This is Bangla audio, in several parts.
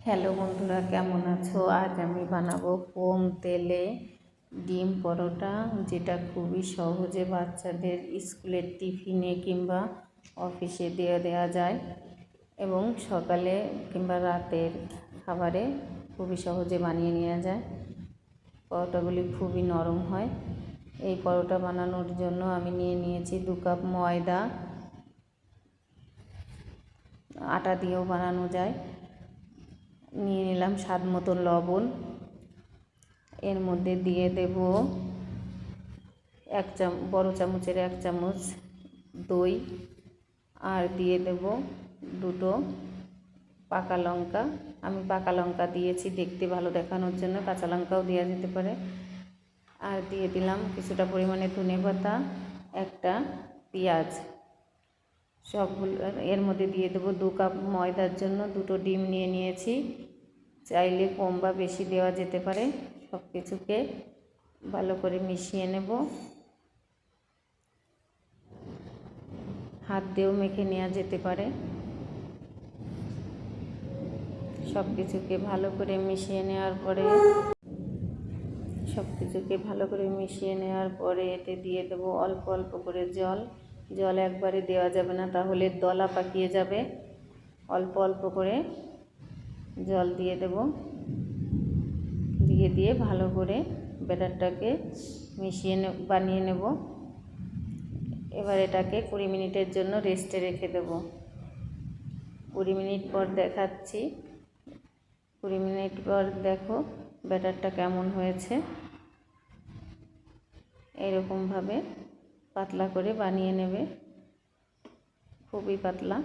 হ্যালো বন্ধুরা, কেমন আছো? আজ আমি বানাবো কম তেলে ডিম পরোটা, যেটা খুবই সহজে বাচ্চাদের স্কুলের টিফিনে কিংবা অফিসে দিয়ে দেওয়া যায় এবং সকালে কিংবা রাতের খাবারে খুবই সহজে বানিয়ে নেওয়া যায়। পরোটাগুলি খুবই নরম হয়। এই পরোটা বানানোর জন্য আমি নিয়ে নিয়েছি 2 কাপ ময়দা। আটা দিয়েও বানানো যায়। নিয়ে নিলাম স্বাদ মতো লবণ। এর মধ্যে দিয়ে দেব বড় চামচের 1 চামচ দই, আর দিয়ে দেব 2টো পাকা লঙ্কা। আমি পাকা লঙ্কা দিয়েছি দেখতে ভালো দেখানোর জন্য, কাঁচা লঙ্কাও দেওয়া যেতে পারে। আর দিয়ে দিলাম কিছুটা পরিমাণে ধনেপাতা, একটা পেঁয়াজ। সবগুলো এর মধ্যে দিয়ে দেবো 2 কাপ ময়দার জন্য 2টো ডিম নিয়ে নিয়েছি। চাইলে কম বা বেশি দেওয়া যেতে পারে। সব কিছুকে ভালো করে মিশিয়ে নেব। হাত দিয়েও মেখে নেওয়া যেতে পারে। সব কিছুকে ভালো করে মিশিয়ে নেওয়ার পরে এতে দিয়ে দেবো অল্প অল্প করে জল। জল একবারে দেওয়া যাবে না, তাহলে দলা পাকিয়ে যাবে। অল্প অল্প করে জল দিয়ে দেব। দিয়ে ভালো করে ব্যাটারটাকে বানিয়ে নেব। এবার এটাকে 20 মিনিটের জন্য রেস্টে রেখে দেব। 20 মিনিট পর দেখাচ্ছি। 20 মিনিট পর দেখো ব্যাটারটা কেমন হয়েছে। এরকমভাবে পাতলা করে বানিয়ে নেবে, খুবই পাতলা।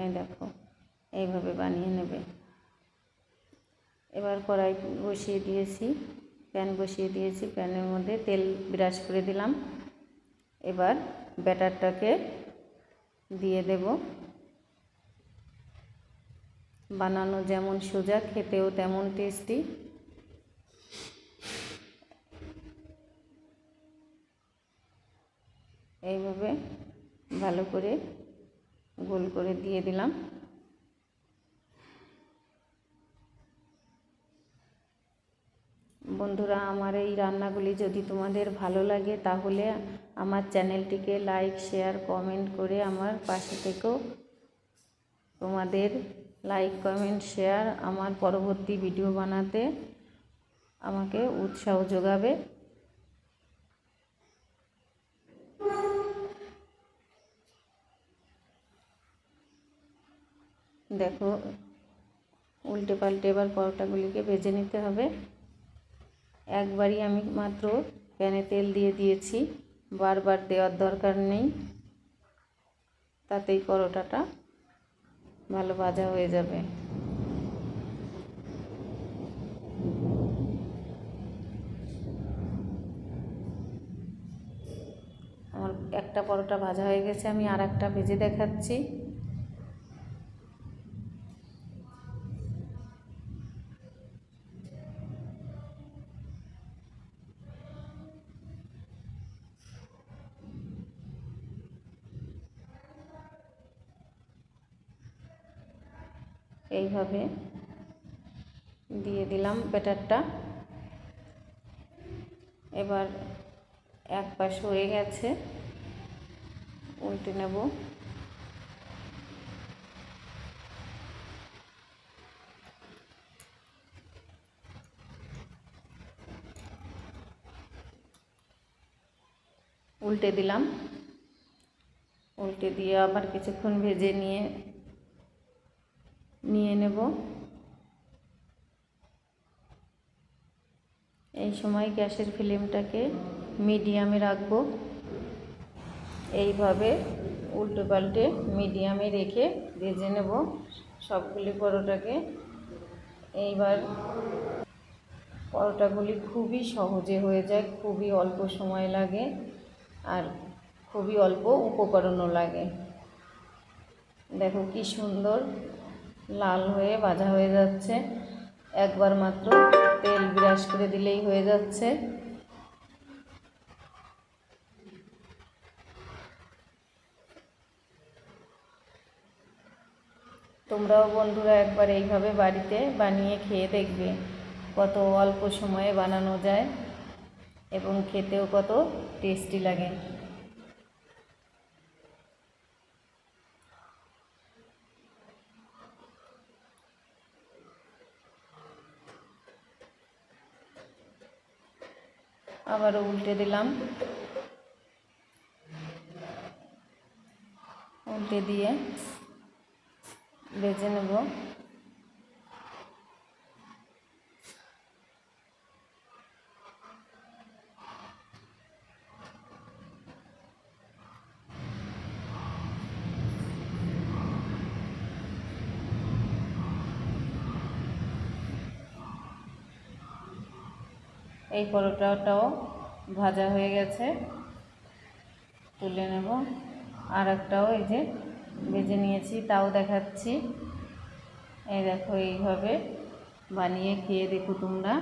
এই দেখো, এইভাবে বানিয়ে নেবে। এবার কড়াই বসিয়ে দিয়েছি, প্যান বসিয়ে দিয়েছি। প্যানের মধ্যে তেল ব্রাশ করে দিলাম। এবার ব্যাটারটাকে দিয়ে দেব। বানানো যেমন সোজা, খেতেও তেমন টেস্টি। এইভাবে ভালো করে গোল করে দিয়ে দিলাম। বন্ধুরা, আমার এই রান্নাগুলি যদি তোমাদের ভালো লাগে তাহলে আমার চ্যানেলটিকে লাইক, শেয়ার, কমেন্ট করে আমার পাশে থেকেও। তোমাদের লাইক, কমেন্ট, শেয়ার আমার পরবর্তী ভিডিও বানাতে আমাকে উৎসাহ যোগাবে। দেখো, উল্টে পাল্টে এবার পরোটাগুলিকে ভেজে নিতে হবে। একবারই আমি মাত্র প্যানে তেল দিয়ে দিয়েছি, বারবার দেওয়ার দরকার নেই। তাতেই পরোটাটা ভালো ভাজা হয়ে যাবে। আমার একটা পরোটা ভাজা হয়ে গেছে, আমি আর একটা ভেজে দেখাচ্ছি। এইভাবে দিয়ে দিলাম ব্যাটারটা। এবার এক পাশ হয়ে গেছে, উল্টে নেব। উল্টে দিলাম। উল্টে দিয়ে আবার কিছুক্ষণ ভেজে নিয়ে নেব। এই সময় গ্যাসের ফ্লেমটাকে মিডিয়ামে রাখবো। এইভাবে উল্টে পাল্টে মিডিয়ামে রেখে ভেজে নেব সবগুলি পরোটাকে। এইবার পরোটাগুলি খুবই সহজে হয়ে যায়, খুবই অল্প সময় লাগে, আর খুবই অল্প উপকরণও লাগে। দেখো কি সুন্দর লাল হয়ে ভাজা হয়ে যাচ্ছে। একবার মাত্র তেল ব্রাশ করে দিলেই হয়ে যাচ্ছে। তোমরাও বন্ধুরা একবার এইভাবে বাড়িতে বানিয়ে খেয়ে দেখবে কত অল্প সময়ে বানানো যায় এবং খেতেও কত টেস্টি লাগে। আবারও উল্টে দিলাম, উল্টে দিয়ে ভেজে নেব। এই পরোটাটাও ভাজা হয়ে গেছে, তুলে নেব। আর একটাও এই যে ভেজে নিয়েছি, তাও দেখাচ্ছি। এই দেখো, এইভাবে বানিয়ে খেয়ে দেখো তোমরা।